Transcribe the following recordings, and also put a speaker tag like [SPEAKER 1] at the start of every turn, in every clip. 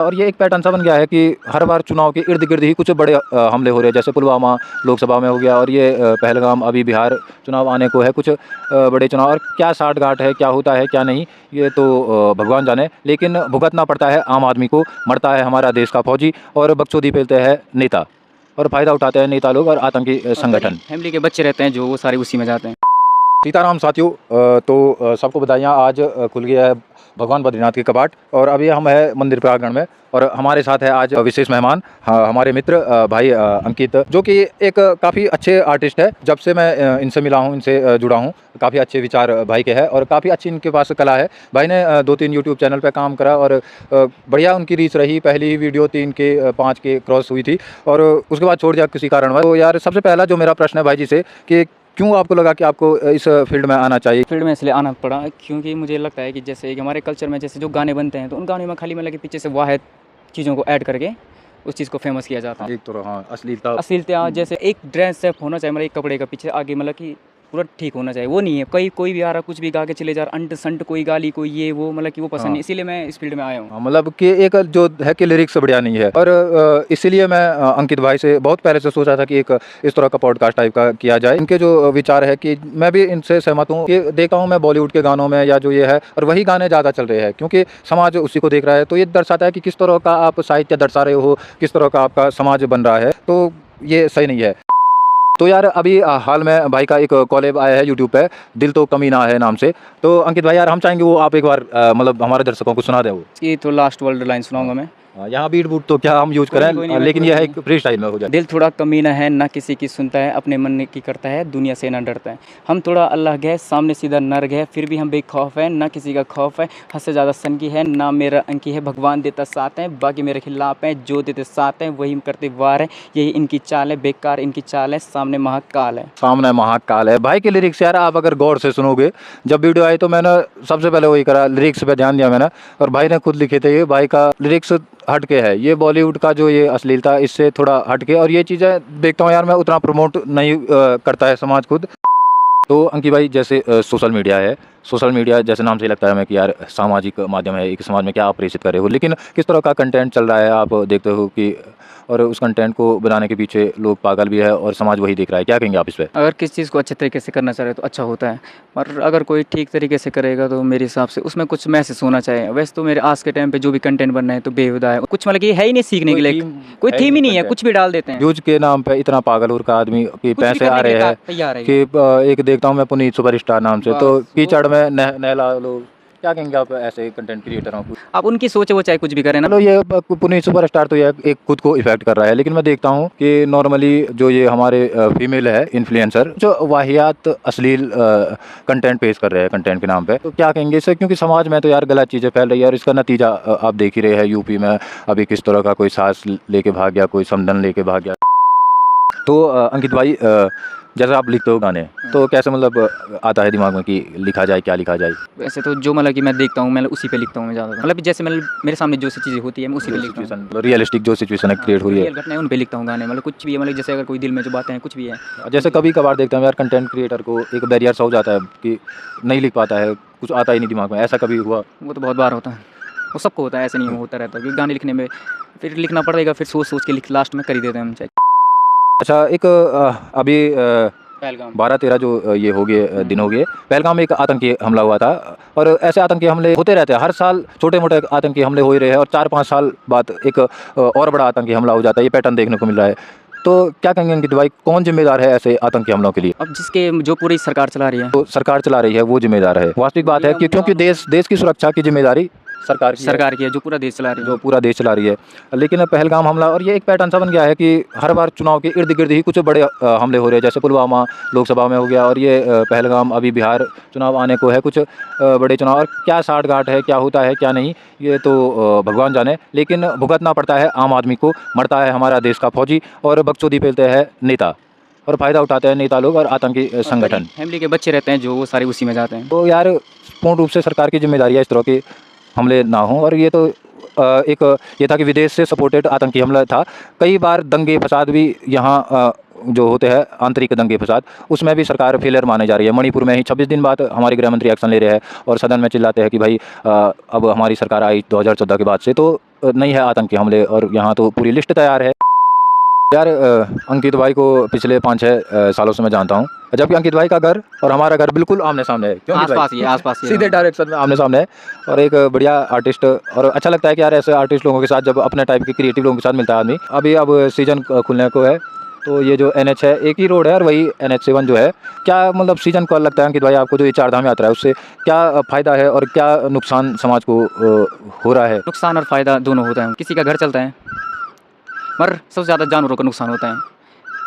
[SPEAKER 1] और ये एक पैटर्न सा बन गया है कि हर बार चुनाव के इर्द-गिर्द ही कुछ बड़े हमले हो रहे हैं, जैसे पुलवामा लोकसभा में हो गया और ये पहलगाम अभी बिहार चुनाव आने को है, कुछ बड़े चुनाव और क्या साठ-गांठ है, क्या होता है, क्या नहीं, ये तो भगवान जाने। लेकिन भुगतना पड़ता है आम आदमी को, मरता है हमारा देश का फौजी और बकचोदी पेलते हैं नेता और फ़ायदा उठाते हैं नेता लोग और आतंकी संगठन।
[SPEAKER 2] फैमिली के बच्चे रहते हैं जो वो सारे उसी में जाते हैं।
[SPEAKER 1] सीताराम साथियों, तो सबको बधाइयाँ। आज खुल गया है भगवान बद्रीनाथ के कपाट और अभी हम है मंदिर प्रांगण में और हमारे साथ है आज विशेष मेहमान, हमारे मित्र भाई अंकित, जो कि एक काफ़ी अच्छे आर्टिस्ट है। जब से मैं इनसे मिला हूँ, इनसे जुड़ा हूँ, काफ़ी अच्छे विचार भाई के हैं और काफ़ी अच्छी इनके पास कला है। भाई ने 2-3 यूट्यूब चैनल पे काम करा और बढ़िया उनकी रीच रही। पहली वीडियो 3 के 5 के क्रॉस हुई थी और उसके बाद छोड़ दिया किसी कारणवश। तो यार सबसे पहला जो मेरा प्रश्न है भाई जी से कि क्यों आपको लगा कि आपको इस फील्ड में आना चाहिए?
[SPEAKER 2] फील्ड में इसलिए आना पड़ा क्योंकि मुझे लगता है कि जैसे कि हमारे कल्चर में जैसे जो गाने बनते हैं तो उन गानों में खाली मतलब कि पीछे से वाहिद चीज़ों को ऐड करके उस चीज़ को फेमस किया जाता है।
[SPEAKER 1] एक तो हाँ,
[SPEAKER 2] अश्लीलता जैसे एक ड्रेस सेफ होना चाहिए, मतलब एक कपड़े का पीछे आगे मतलब कि पूरा ठीक होना चाहिए, वो नहीं है। कोई भी आ रहा कुछ भी गा के चले जा रहा, अंट संट कोई गाली कोई ये वो, मतलब कि वो पसंद नहीं, इसीलिए मैं इस फील्ड में आया हूँ।
[SPEAKER 1] हाँ, मतलब कि एक जो है कि लिरिक्स बढ़िया नहीं है और इसीलिए मैं अंकित भाई से बहुत पहले से सोचा था कि एक इस तरह का पॉडकास्ट टाइप का किया जाए। इनके जो विचार है कि मैं भी इनसे सहमत हूँ कि देखा हूँ मैं बॉलीवुड के गानों में या जो ये है और वही गाने ज़्यादा चल रहे हैं क्योंकि समाज उसी को देख रहा है। तो ये दर्शाता है कि किस तरह का आप साहित्य दर्शा रहे हो, किस तरह का आपका समाज बन रहा है, तो ये सही नहीं है। तो यार अभी हाल में भाई का एक कॉलेब आया है यूट्यूब पे, दिल तो कमी ना है नाम से। तो अंकित भाई यार हम चाहेंगे वो आप एक बार मतलब हमारे दर्शकों को सुना दें वो।
[SPEAKER 2] ये तो लास्ट वर्ल्ड लाइन सुनाऊंगा मैं।
[SPEAKER 1] यहाँ बीट बूट तो क्या हम यूज
[SPEAKER 2] कोई
[SPEAKER 1] करें,
[SPEAKER 2] नहीं,
[SPEAKER 1] लेकिन यह है एक फ्री स्टाइल में हो जाए।
[SPEAKER 2] दिल थोड़ा कमीना है, ना किसी की सुनता है, अपने मन की करता है, दुनिया से ना डरता है। हम थोड़ा अल्लाह गए, सामने सीधा नर गए, फिर भी हम बेखौफ है, ना किसी का खौफ है। हद से ज़्यादा सन की है, ना मेरा अंकी है। भगवान देता साथ है, बाकी मेरे खिलाफ है, जो देते साथ है वही करते वार है। यही इनकी चाल है, बेकार इनकी चाल है, सामने महाकाल है।
[SPEAKER 1] सामने महाकाल है। भाई के लिरिक्स यार आप अगर गौर से सुनोगे, जब वीडियो आई तो मैंने सबसे पहले वही करा, लिरिक्स पे ध्यान दिया मैंने और भाई ने खुद लिखे थे। ये भाई का लिरिक्स हटके है, ये बॉलीवुड का जो ये अश्लीलता इससे थोड़ा हटके और ये चीज़ें देखता हूँ यार मैं, उतना प्रमोट नहीं करता है समाज खुद। तो अंकित भाई जैसे सोशल मीडिया है, सोशल मीडिया जैसे नाम से लगता है हमें कि यार सामाजिक माध्यम है, एक समाज में क्या आप प्रेषित कर रहे हो, लेकिन किस तरह का कंटेंट चल रहा है आप देखते हो कि और उस कंटेंट को बनाने के पीछे लोग पागल भी है और समाज वही देख रहा है। क्या कहेंगे आप इस पे?
[SPEAKER 2] अगर किस चीज़ को अच्छे तरीके से करना चाह रहे तो अच्छा होता है, और अगर कोई ठीक तरीके से करेगा तो मेरे हिसाब से उसमें कुछ मैसेज होना चाहिए। वैसे तो मेरे आज के टाइम पे जो भी कंटेंट बन रहे हैं तो बेहुदा है, कुछ मतलब कि है ही नहीं सीखने के लिए, कोई थीम ही नहीं है, कुछ भी डाल देते हैं।
[SPEAKER 1] व्यूज के नाम पे इतना पागल का आदमी कि पैसे आ रहे हैं कि एक देखता हूँ मैं पुनीत सुपरस्टार नाम से, तो कीचड़ में नहला लो। क्या कहेंगे आप ऐसे कंटेंट क्रिएटरों को?
[SPEAKER 2] आप उनकी सोच है, वो चाहे कुछ भी करें ना।
[SPEAKER 1] चलो ये पुनीत सुपरस्टार तो ये एक खुद को इफेक्ट कर रहा है, लेकिन मैं देखता हूँ कि नॉर्मली जो ये हमारे फीमेल है इन्फ्लुएंसर जो वाहियात अश्लील कंटेंट पेश कर रहे हैं कंटेंट के नाम पे, तो क्या कहेंगे इससे? क्योंकि समाज में तो यार गलत चीज़ें फैल रही है और इसका नतीजा आप देख ही रहे हैं यूपी में अभी किस तरह का कोई सास लेके भाग गया, कोई समधन लेके भाग गया। तो अंकित भाई जैसे आप लिखते हो गाने तो कैसे मतलब आता है दिमाग में कि लिखा जाए, क्या लिखा जाए?
[SPEAKER 2] वैसे तो जो मतलब कि मैं देखता हूँ मैं उसी पे लिखता हूँ मैं ज़्यादा, मतलब जैसे मेरे सामने जो सी चीज़ें होती है मैं उसी पे लिखता हूँ।
[SPEAKER 1] रियलिस्टिक जो सिचुएशन क्रिएट हो रही है,
[SPEAKER 2] रियल घटनाएं उन पे लिखता हूँ गाने, मतलब कुछ भी है, मतलब जैसे अगर कोई दिल में जो बातें हैं कुछ भी है।
[SPEAKER 1] जैसे कभी कभार देखते हैं यार कंटेंट क्रिएटर को एक बैरियर सा हो जाता है कि नहीं लिख पाता है, कुछ आता ही नहीं दिमाग में, ऐसा कभी हुआ?
[SPEAKER 2] वो तो बहुत बार होता है, वो सबको होता है, ऐसे नहीं होता रहता है। क्योंकि गाने लिखने में फिर लिखना पड़ेगा, फिर सोच सोच के लिख लास्ट में कर ही देते हैं हम।
[SPEAKER 1] अच्छा एक अभी 12-13 जो ये हो गए दिन हो गए, पहलगाम में एक आतंकी हमला हुआ था और ऐसे आतंकी हमले होते रहते हैं हर साल, छोटे मोटे आतंकी हमले हो ही रहे हैं और 4-5 साल बाद एक और बड़ा आतंकी हमला हो जाता है। ये पैटर्न देखने को मिल रहा है, तो क्या कहेंगे अंकित भाई, कौन जिम्मेदार है ऐसे आतंकी हमलों के लिए?
[SPEAKER 2] अब जिसके जो पूरी सरकार चला रही है,
[SPEAKER 1] तो सरकार चला रही है वो जिम्मेदार है। वास्तविक बात है कि क्योंकि देश की सुरक्षा की जिम्मेदारी सरकार
[SPEAKER 2] की है, जो पूरा देश चला रही है,
[SPEAKER 1] जो पूरा देश चला रही है। लेकिन पहलगाम हमला और ये एक पैटर्न सा बन गया है कि हर बार चुनाव के इर्द गिर्द ही कुछ बड़े हमले हो रहे हैं, जैसे पुलवामा लोकसभा में हो गया और ये पहलगाम अभी बिहार चुनाव आने को है, कुछ बड़े चुनाव और क्या साठ-गांठ है, क्या होता है, क्या नहीं, ये तो भगवान जाने। लेकिन भुगतना पड़ता है आम आदमी को, मरता है हमारा देश का फौजी और बकचोदी पेलते हैं नेता और फ़ायदा उठाते हैं नेता लोग और आतंकी संगठन।
[SPEAKER 2] फैमिली के बच्चे रहते हैं जो वो सारे उसी में जाते हैं।
[SPEAKER 1] तो यार पूर्ण रूप से सरकार की जिम्मेदारी है इस तरह के हमले ना हों। और ये तो एक ये था कि विदेश से सपोर्टेड आतंकी हमला था, कई बार दंगे फसाद भी यहाँ जो होते हैं आंतरिक दंगे फसाद, उसमें भी सरकार फेलियर माने जा रही है। मणिपुर में ही 26 दिन बाद हमारे गृह मंत्री एक्शन ले रहे हैं और सदन में चिल्लाते हैं कि भाई अब हमारी सरकार आई 2014 के बाद से तो नहीं है आतंकी हमले, और यहाँ तो पूरी लिस्ट तैयार है। यार अंकित भाई को पिछले 5-6 सालों से मैं जानता हूँ, जबकि अंकित भाई का घर और हमारा घर बिल्कुल आमने सामने है। क्यों अंकित भाई?
[SPEAKER 2] आसपास ही
[SPEAKER 1] सीधे डायरेक्शन में आमने सामने है। और एक बढ़िया आर्टिस्ट, और अच्छा लगता है कि यार ऐसे आर्टिस्ट लोगों के साथ जब अपने टाइप के क्रिएटिव लोगों के साथ मिलता है आदमी। अभी अब सीजन खुलने को है, तो ये जो NH है एक ही रोड है और वही NH7 जो है, क्या मतलब सीजन को लगता है अंकित भाई आपको जो ये 4 धाम यात्रा है उससे क्या फ़ायदा है और क्या नुकसान समाज को हो रहा है?
[SPEAKER 2] नुकसान और फ़ायदा दोनों होता है। किसी का घर चलता है, मगर सबसे ज़्यादा जानवरों का नुकसान होता है।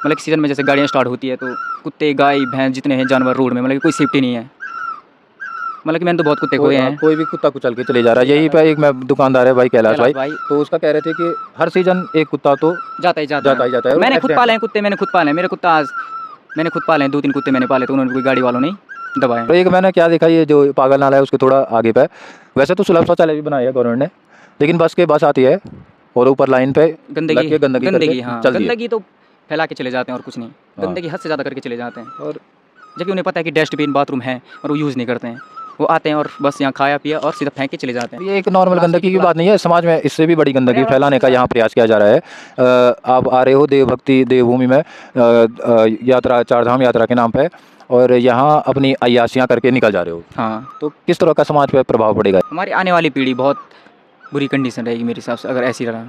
[SPEAKER 2] मतलब सीज़न में जैसे गाड़ियाँ स्टार्ट होती है तो कुत्ते, गाय, भैंस जितने हैं जानवर रोड में, मतलब कि कोई सेफ्टी नहीं है। मतलब कि मैंने तो बहुत कुत्ते खोए हैं।
[SPEAKER 1] कोई भी कुत्ता कुचल के चले जा रहा है। यही पे एक मैं दुकानदार है भाई कैलाश भाई, तो उसका कह रहे थे कि हर सीजन एक कुत्ता तो
[SPEAKER 2] जाता ही जाता है। मैंने खुद पाले हैं कुत्ते, मैंने खुद पाले हैं। मेरे कुत्ता आज मैंने खुद पाले हैं, 2-3 कुत्ते मैंने पाले, तो उन्होंने कोई गाड़ी वालों नहीं दबाए।
[SPEAKER 1] तो एक मैंने क्या देखा, ये जो पागल नाला है उसके थोड़ा आगे पे वैसे तो सुलभ शौचालय भी बनाया है गवर्नमेंट ने, लेकिन बस आती है और ऊपर लाइन पे
[SPEAKER 2] गंदगी हाँ, गंदगी तो फैला के चले जाते हैं और कुछ नहीं। गंदगी हद से ज़्यादा करके चले जाते हैं, और जबकि उन्हें पता है कि डस्टबिन बाथरूम है और वो यूज़ नहीं करते हैं। वो आते हैं और बस यहाँ खाया पिया और सीधा फेंक के चले जाते हैं।
[SPEAKER 1] ये एक नॉर्मल गंदगी की बात नहीं है, समाज में इससे भी बड़ी गंदगी फैलाने का यहाँ प्रयास किया जा रहा है। आप आ रहे हो देवभक्ति देवभूमि में यात्रा, 4 धाम यात्रा के नाम पे, और यहाँ अपनी अय्यासियाँ करके निकल जा रहे हो।
[SPEAKER 2] हाँ,
[SPEAKER 1] तो किस तरह का समाज पे प्रभाव पड़ेगा?
[SPEAKER 2] हमारी आने वाली पीढ़ी बहुत बुरी कंडीशन रहेगी मेरे हिसाब से, अगर ऐसी रहा।